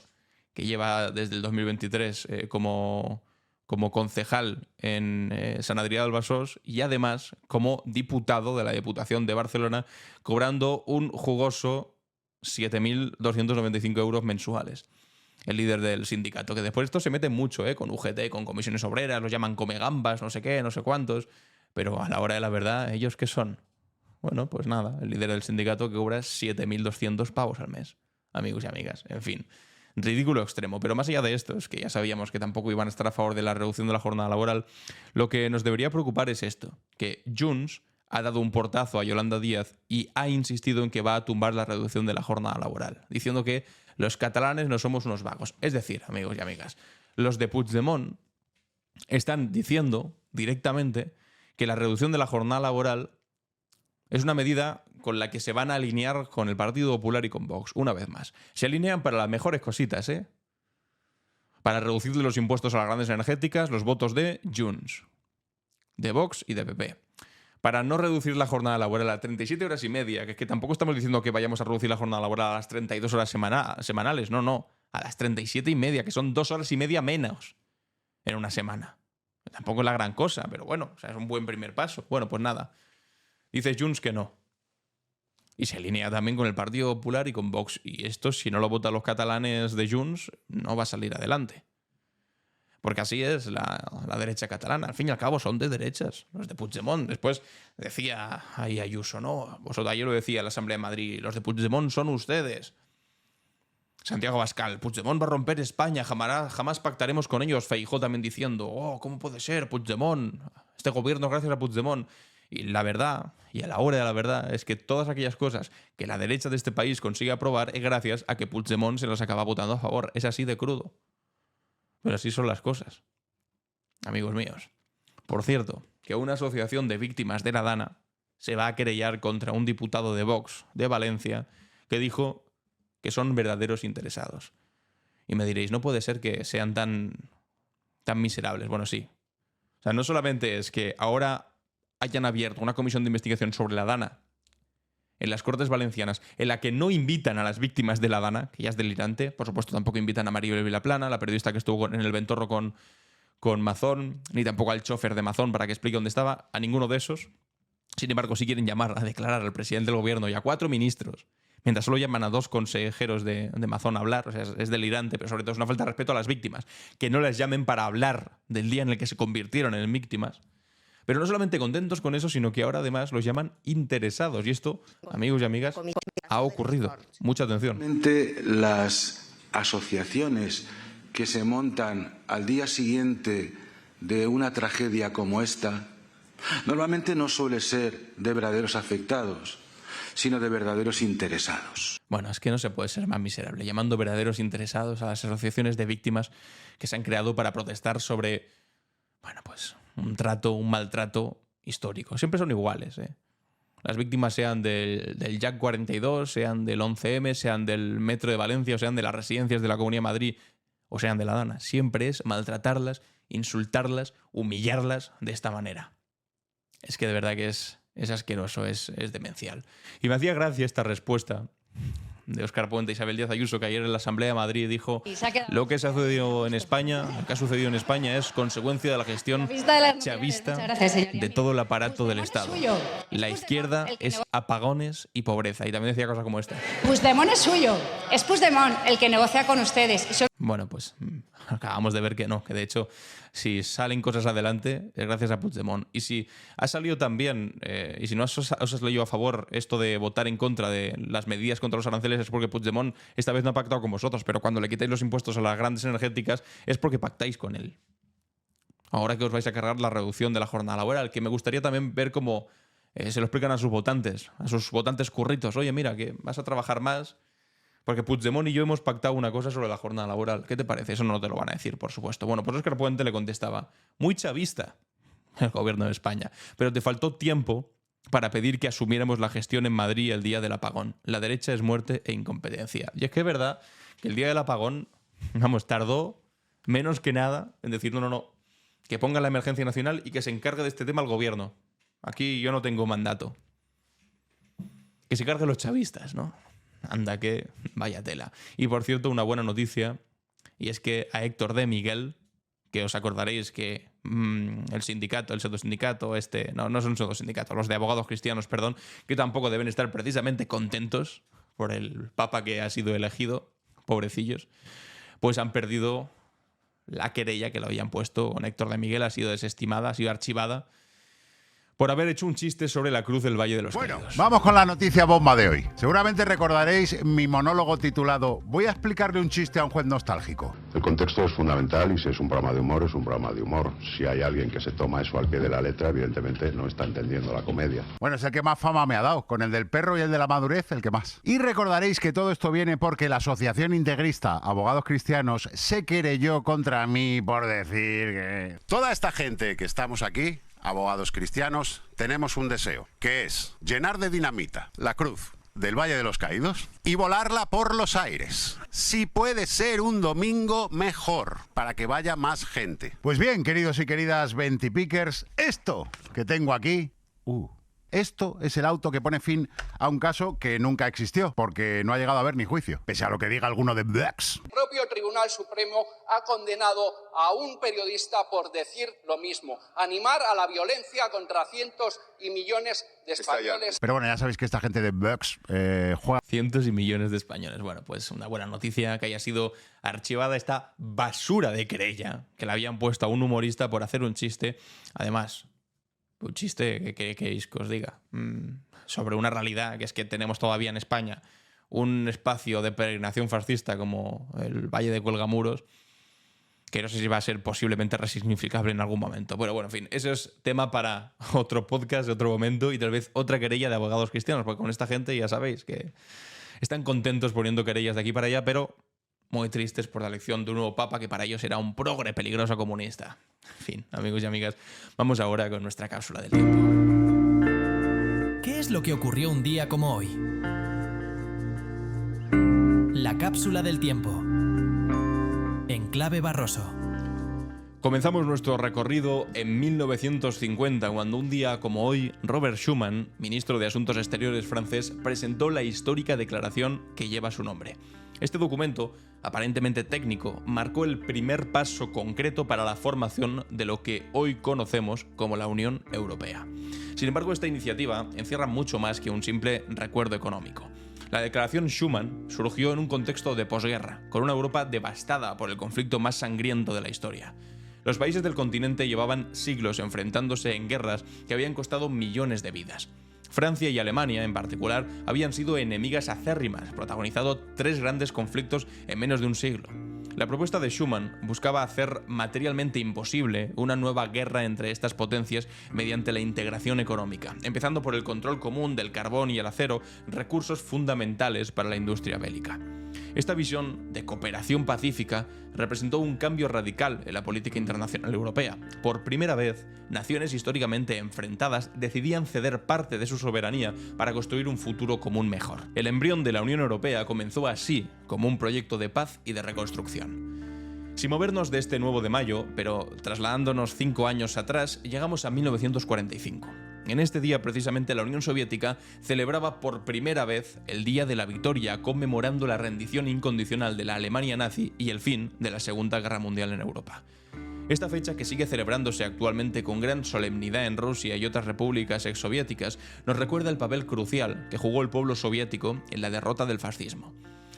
Speaker 1: que lleva desde el 2023 como concejal en Sant Adrià del Besòs y además como diputado de la Diputación de Barcelona, cobrando un jugoso 7.295 euros mensuales. El líder del sindicato, que después esto se mete mucho, con UGT, con comisiones obreras, los llaman comegambas, no sé qué, no sé cuántos, pero a la hora de la verdad, ¿ellos qué son? Bueno, pues nada, el líder del sindicato que cobra 7.200 pavos al mes, amigos y amigas, en fin. Ridículo extremo, pero más allá de esto, es que ya sabíamos que tampoco iban a estar a favor de la reducción de la jornada laboral. Lo que nos debería preocupar es esto, que Junts ha dado un portazo a Yolanda Díaz y ha insistido en que va a tumbar la reducción de la jornada laboral, diciendo que los catalanes no somos unos vagos. Es decir, amigos y amigas, los de Puigdemont están diciendo directamente que la reducción de la jornada laboral es una medida con la que se van a alinear con el Partido Popular y con Vox, una vez más. Se alinean para las mejores cositas, para reducir los impuestos a las grandes energéticas, los votos de Junts, de Vox y de PP. Para no reducir la jornada laboral a 37 horas y media, que es que tampoco estamos diciendo que vayamos a reducir la jornada laboral a las 32 horas semanales, no, a las 37 y media, que son 2 horas y media menos en una semana. Tampoco es la gran cosa, pero bueno, o sea, es un buen primer paso. Bueno, pues nada. Dice Junts que no. Y se alinea también con el Partido Popular y con Vox. Y esto, si no lo votan los catalanes de Junts, no va a salir adelante. Porque así es la derecha catalana. Al fin y al cabo son de derechas, los de Puigdemont. Después decía ahí Ayuso, ¿no? Vosotros ayer lo decía en la Asamblea de Madrid, los de Puigdemont son ustedes. Santiago Abascal, Puigdemont va a romper España, jamás pactaremos con ellos. Feijóo también diciendo, ¿cómo puede ser Puigdemont? Este gobierno gracias a Puigdemont. Y la verdad, y a la hora de la verdad, es que todas aquellas cosas que la derecha de este país consigue aprobar es gracias a que Puigdemont se las acaba votando a favor. Es así de crudo. Pero así son las cosas, amigos míos. Por cierto, que una asociación de víctimas de la Dana se va a querellar contra un diputado de Vox de Valencia que dijo que son verdaderos interesados. Y me diréis, no puede ser que sean tan miserables. Bueno, sí. O sea, no solamente es que ahora hayan abierto una comisión de investigación sobre la Dana en las Cortes Valencianas, en la que no invitan a las víctimas de la Dana, que ya es delirante. Por supuesto, tampoco invitan a Maribel Vilaplana, la periodista que estuvo en el Ventorro con Mazón, ni tampoco al chofer de Mazón para que explique dónde estaba, a ninguno de esos. Sin embargo, sí quieren llamar a declarar al presidente del gobierno y a 4 ministros, mientras solo llaman a 2 consejeros de Mazón a hablar. O sea, es delirante, pero sobre todo es una falta de respeto a las víctimas. Que no les llamen para hablar del día en el que se convirtieron en víctimas. Pero no solamente contentos con eso, sino que ahora además los llaman interesados. Y esto, amigos y amigas, ha ocurrido. Mucha atención.
Speaker 7: Las asociaciones que se montan al día siguiente de una tragedia como esta, normalmente no suele ser de verdaderos afectados, sino de verdaderos interesados.
Speaker 1: Bueno, es que no se puede ser más miserable, llamando verdaderos interesados a las asociaciones de víctimas que se han creado para protestar sobre, bueno, pues un maltrato histórico. Siempre son iguales, Las víctimas sean del Jack 42, sean del 11M, sean del Metro de Valencia, o sean de las residencias de la Comunidad de Madrid, o sean de la Dana. Siempre es maltratarlas, insultarlas, humillarlas de esta manera. Es que de verdad que es asqueroso, es demencial. Y me hacía gracia esta respuesta de Óscar Puente y Isabel Díaz Ayuso, que ayer en la Asamblea de Madrid dijo: lo que ha sucedido en España, lo que ha sucedido en España es consecuencia de la gestión chavista de todo el aparato del Estado. La izquierda es apagones y pobreza. Y también decía cosas como esta.
Speaker 8: Puigdemont es suyo. Es Puigdemont el que negocia con ustedes.
Speaker 1: Bueno, pues acabamos de ver que no, que de hecho, si salen cosas adelante es gracias a Puigdemont. Y si ha salido también, y si no os has leído a favor esto de votar en contra de las medidas contra los aranceles, es porque Puigdemont esta vez no ha pactado con vosotros, pero cuando le quitáis los impuestos a las grandes energéticas es porque pactáis con él. Ahora que os vais a cargar la reducción de la jornada laboral, que me gustaría también ver cómo se lo explican a sus votantes curritos. Oye, mira, que vas a trabajar más porque Puigdemont y yo hemos pactado una cosa sobre la jornada laboral. ¿Qué te parece? Eso no te lo van a decir, por supuesto. Bueno, pues Óscar Puente le contestaba, muy chavista el gobierno de España, pero te faltó tiempo para pedir que asumiéramos la gestión en Madrid el día del apagón. La derecha es muerte e incompetencia. Y es que es verdad que el día del apagón, tardó menos que nada en decir no, que ponga la emergencia nacional y que se encargue de este tema el gobierno. Aquí yo no tengo mandato. Que se carguen los chavistas, ¿no? Anda que vaya tela. Y por cierto, una buena noticia, y es que a Héctor de Miguel, que os acordaréis que el sindicato, el pseudosindicato, no es un pseudosindicato, los de abogados cristianos, perdón, que tampoco deben estar precisamente contentos por el papa que ha sido elegido, pobrecillos, pues han perdido la querella que le habían puesto con Héctor de Miguel, ha sido desestimada, ha sido archivada por haber hecho un chiste sobre la cruz del Valle de los Caídos.
Speaker 9: Bueno, vamos con la noticia bomba de hoy. Seguramente recordaréis mi monólogo titulado «Voy a explicarle un chiste a un juez nostálgico».
Speaker 10: El contexto es fundamental y si es un programa de humor, es un programa de humor. Si hay alguien que se toma eso al pie de la letra, evidentemente no está entendiendo la comedia.
Speaker 9: Bueno, es el que más fama me ha dado, con el del perro y el de la madurez, el que más. Y recordaréis que todo esto viene porque la Asociación Integrista Abogados Cristianos se querelló contra mí por decir que... Toda esta gente que estamos aquí, abogados cristianos, tenemos un deseo, que es llenar de dinamita la cruz del Valle de los Caídos y volarla por los aires. Si puede ser un domingo, mejor, para que vaya más gente. Pues bien, queridos y queridas ventipickers, esto que tengo aquí... Esto es el auto que pone fin a un caso que nunca existió, porque no ha llegado a haber ni juicio, pese a lo que diga alguno de Blex.
Speaker 11: El propio Tribunal Supremo ha condenado a un periodista por decir lo mismo, animar a la violencia contra cientos y millones de españoles.
Speaker 9: Pero bueno, ya sabéis que esta gente de Blex juega...
Speaker 1: Cientos y millones de españoles. Bueno, pues una buena noticia que haya sido archivada esta basura de querella que le habían puesto a un humorista por hacer un chiste. Además... un chiste que os diga sobre una realidad, que es que tenemos todavía en España un espacio de peregrinación fascista como el Valle de Cuelgamuros, que no sé si va a ser posiblemente resignificable en algún momento. Bueno, en fin, eso es tema para otro podcast, de otro momento, y tal vez otra querella de abogados cristianos, porque con esta gente ya sabéis que están contentos poniendo querellas de aquí para allá, pero muy tristes por la elección de un nuevo papa que para ellos era un progre peligroso comunista. En fin, amigos y amigas, vamos ahora con nuestra cápsula del tiempo.
Speaker 2: ¿Qué es lo que ocurrió un día como hoy? La cápsula del tiempo. En clave Barroso.
Speaker 1: Comenzamos nuestro recorrido en 1950, cuando un día como hoy, Robert Schuman, ministro de Asuntos Exteriores francés, presentó la histórica declaración que lleva su nombre. Este documento, aparentemente técnico, marcó el primer paso concreto para la formación de lo que hoy conocemos como la Unión Europea. Sin embargo, esta iniciativa encierra mucho más que un simple recuerdo económico. La declaración Schuman surgió en un contexto de posguerra, con una Europa devastada por el conflicto más sangriento de la historia. Los países del continente llevaban siglos enfrentándose en guerras que habían costado millones de vidas. Francia y Alemania, en particular, habían sido enemigas acérrimas, protagonizado 3 grandes conflictos en menos de un siglo. La propuesta de Schuman buscaba hacer materialmente imposible una nueva guerra entre estas potencias mediante la integración económica, empezando por el control común del carbón y el acero, recursos fundamentales para la industria bélica. Esta visión de cooperación pacífica representó un cambio radical en la política internacional europea. Por primera vez, naciones históricamente enfrentadas decidían ceder parte de su soberanía para construir un futuro común mejor. El embrión de la Unión Europea comenzó así, como un proyecto de paz y de reconstrucción. Sin movernos de este nuevo de mayo, pero trasladándonos 5 años atrás, llegamos a 1945. En este día, precisamente, la Unión Soviética celebraba por primera vez el Día de la Victoria, conmemorando la rendición incondicional de la Alemania nazi y el fin de la Segunda Guerra Mundial en Europa. Esta fecha, que sigue celebrándose actualmente con gran solemnidad en Rusia y otras repúblicas exsoviéticas, nos recuerda el papel crucial que jugó el pueblo soviético en la derrota del fascismo.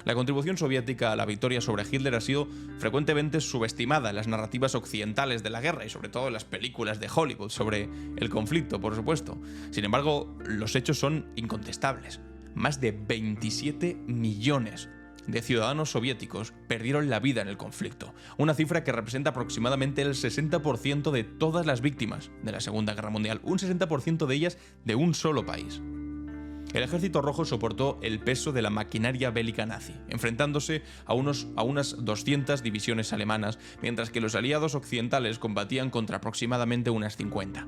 Speaker 1: La contribución soviética a la victoria sobre Hitler ha sido frecuentemente subestimada en las narrativas occidentales de la guerra y sobre todo en las películas de Hollywood sobre el conflicto, por supuesto. Sin embargo, los hechos son incontestables. Más de 27 millones de ciudadanos soviéticos perdieron la vida en el conflicto, una cifra que representa aproximadamente el 60% de todas las víctimas de la Segunda Guerra Mundial, un 60% de ellas de un solo país. El Ejército Rojo soportó el peso de la maquinaria bélica nazi, enfrentándose a unas 200 divisiones alemanas, mientras que los aliados occidentales combatían contra aproximadamente unas 50.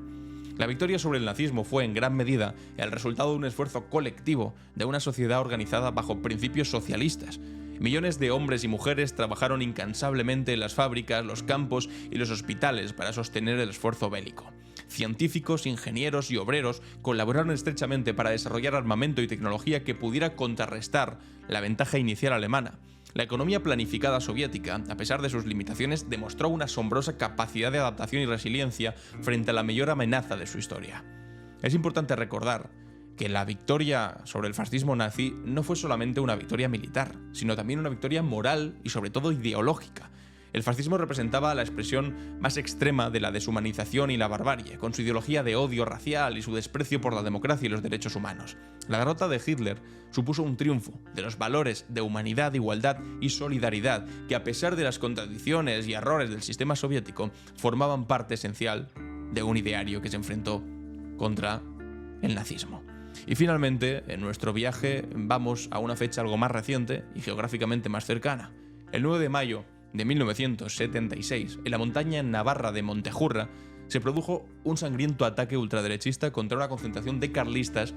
Speaker 1: La victoria sobre el nazismo fue en gran medida el resultado de un esfuerzo colectivo de una sociedad organizada bajo principios socialistas. Millones de hombres y mujeres trabajaron incansablemente en las fábricas, los campos y los hospitales para sostener el esfuerzo bélico. Científicos, ingenieros y obreros colaboraron estrechamente para desarrollar armamento y tecnología que pudiera contrarrestar la ventaja inicial alemana. La economía planificada soviética, a pesar de sus limitaciones, demostró una asombrosa capacidad de adaptación y resiliencia frente a la mayor amenaza de su historia. Es importante recordar que la victoria sobre el fascismo nazi no fue solamente una victoria militar, sino también una victoria moral y sobre todo ideológica. El fascismo representaba la expresión más extrema de la deshumanización y la barbarie, con su ideología de odio racial y su desprecio por la democracia y los derechos humanos. La derrota de Hitler supuso un triunfo de los valores de humanidad, igualdad y solidaridad, que a pesar de las contradicciones y errores del sistema soviético, formaban parte esencial de un ideario que se enfrentó contra el nazismo. Y finalmente, en nuestro viaje vamos a una fecha algo más reciente y geográficamente más cercana. El 9 de mayo de 1976, en la montaña navarra de Montejurra, se produjo un sangriento ataque ultraderechista contra una concentración de carlistas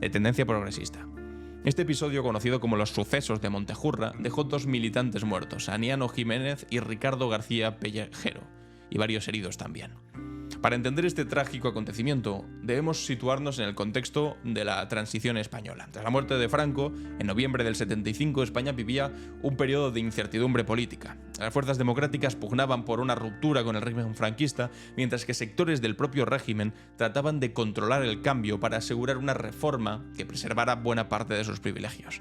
Speaker 1: de tendencia progresista. Este episodio, conocido como los sucesos de Montejurra, dejó 2 militantes muertos, Aniano Jiménez y Ricardo García Pellejero, y varios heridos también. Para entender este trágico acontecimiento, debemos situarnos en el contexto de la transición española. Tras la muerte de Franco, en noviembre del 75, España vivía un periodo de incertidumbre política. Las fuerzas democráticas pugnaban por una ruptura con el régimen franquista, mientras que sectores del propio régimen trataban de controlar el cambio para asegurar una reforma que preservara buena parte de sus privilegios.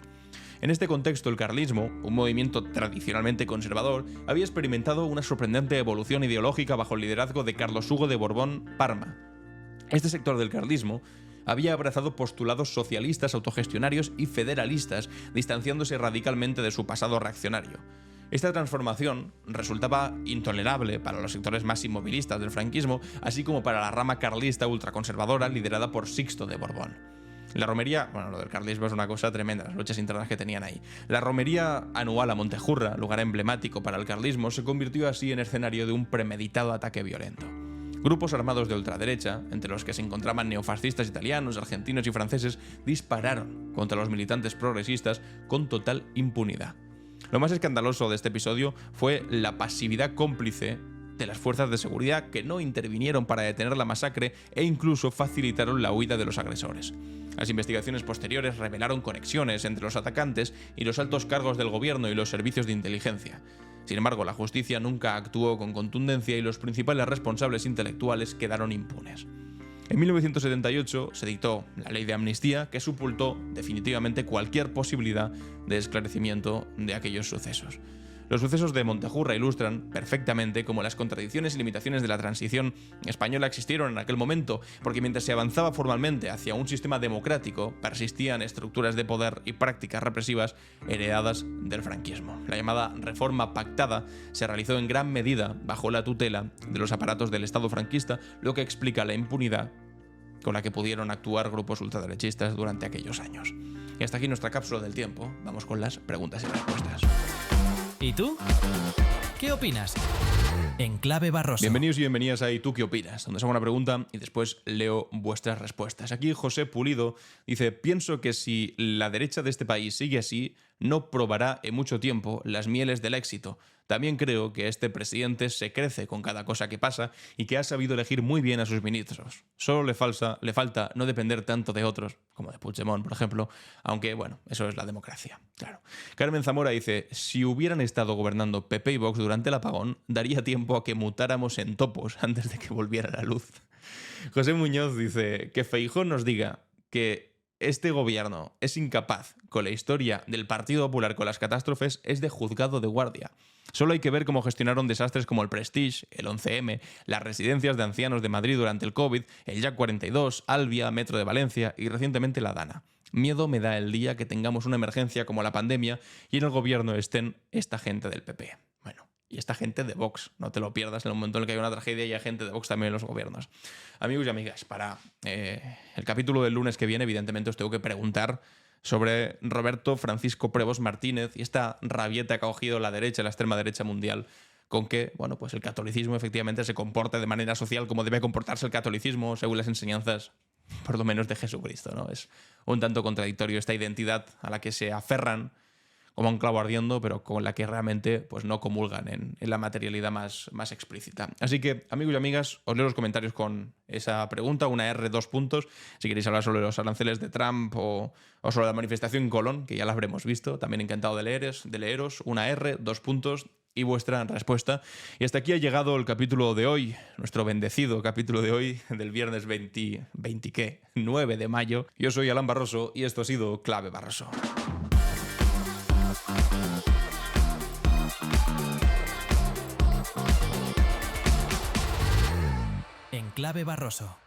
Speaker 1: En este contexto, el carlismo, un movimiento tradicionalmente conservador, había experimentado una sorprendente evolución ideológica bajo el liderazgo de Carlos Hugo de Borbón-Parma. Este sector del carlismo había abrazado postulados socialistas, autogestionarios y federalistas, distanciándose radicalmente de su pasado reaccionario. Esta transformación resultaba intolerable para los sectores más inmovilistas del franquismo, así como para la rama carlista ultraconservadora liderada por Sixto de Borbón. La romería, lo del carlismo es una cosa tremenda, las luchas internas que tenían ahí. La romería anual a Montejurra, lugar emblemático para el carlismo, se convirtió así en escenario de un premeditado ataque violento. Grupos armados de ultraderecha, entre los que se encontraban neofascistas italianos, argentinos y franceses, dispararon contra los militantes progresistas con total impunidad. Lo más escandaloso de este episodio fue la pasividad cómplice de las fuerzas de seguridad, que no intervinieron para detener la masacre e incluso facilitaron la huida de los agresores. Las investigaciones posteriores revelaron conexiones entre los atacantes y los altos cargos del gobierno y los servicios de inteligencia. Sin embargo, la justicia nunca actuó con contundencia y los principales responsables intelectuales quedaron impunes. En 1978 se dictó la Ley de Amnistía, que sepultó definitivamente cualquier posibilidad de esclarecimiento de aquellos sucesos. Los sucesos de Montejurra ilustran perfectamente cómo las contradicciones y limitaciones de la transición española existieron en aquel momento, porque mientras se avanzaba formalmente hacia un sistema democrático, persistían estructuras de poder y prácticas represivas heredadas del franquismo. La llamada reforma pactada se realizó en gran medida bajo la tutela de los aparatos del Estado franquista, lo que explica la impunidad con la que pudieron actuar grupos ultraderechistas durante aquellos años. Y hasta aquí nuestra cápsula del tiempo. Vamos con las preguntas y respuestas.
Speaker 2: ¿Y tú? ¿Qué opinas? En Clave Barroso.
Speaker 1: Bienvenidos y bienvenidas a ¿Y tú qué opinas?, donde os hago una pregunta y después leo vuestras respuestas. Aquí José Pulido dice: pienso que si la derecha de este país sigue así, no probará en mucho tiempo las mieles del éxito. También creo que este presidente se crece con cada cosa que pasa y que ha sabido elegir muy bien a sus ministros. Solo le falta no depender tanto de otros, como de Puigdemont, por ejemplo, aunque, eso es la democracia, claro. Carmen Zamora dice: si hubieran estado gobernando PP y Vox durante el apagón, daría tiempo a que mutáramos en topos antes de que volviera la luz. José Muñoz dice: que Feijóo nos diga que este gobierno es incapaz con la historia del Partido Popular con las catástrofes es de juzgado de guardia. Solo hay que ver cómo gestionaron desastres como el Prestige, el 11M, las residencias de ancianos de Madrid durante el COVID, el Jack 42, Alvia, Metro de Valencia y recientemente la Dana. Miedo me da el día que tengamos una emergencia como la pandemia y en el gobierno estén esta gente del PP. Bueno, y esta gente de Vox. No te lo pierdas en el momento en el que hay una tragedia y hay gente de Vox también en los gobiernos. Amigos y amigas, para el capítulo del lunes que viene, evidentemente os tengo que preguntar sobre Roberto Francisco Prevost Martínez y esta rabieta que ha cogido la derecha, la extrema derecha mundial, con que, bueno, pues el catolicismo efectivamente se comporte de manera social como debe comportarse el catolicismo según las enseñanzas, por lo menos, de Jesucristo, ¿no? Es un tanto contradictorio esta identidad a la que se aferran como un clavo ardiendo, pero con la que realmente pues, no comulgan en la materialidad más explícita. Así que, amigos y amigas, os leo los comentarios con esa pregunta, una R, 2 puntos, si queréis hablar sobre los aranceles de Trump o sobre la manifestación en Colón, que ya la habremos visto, también encantado de leeros, una R, 2 puntos y vuestra respuesta. Y hasta aquí ha llegado el capítulo de hoy, nuestro bendecido capítulo de hoy, del viernes 9 de mayo. Yo soy Alan Barroso y esto ha sido Clave Barroso.
Speaker 2: En Clave Barroso.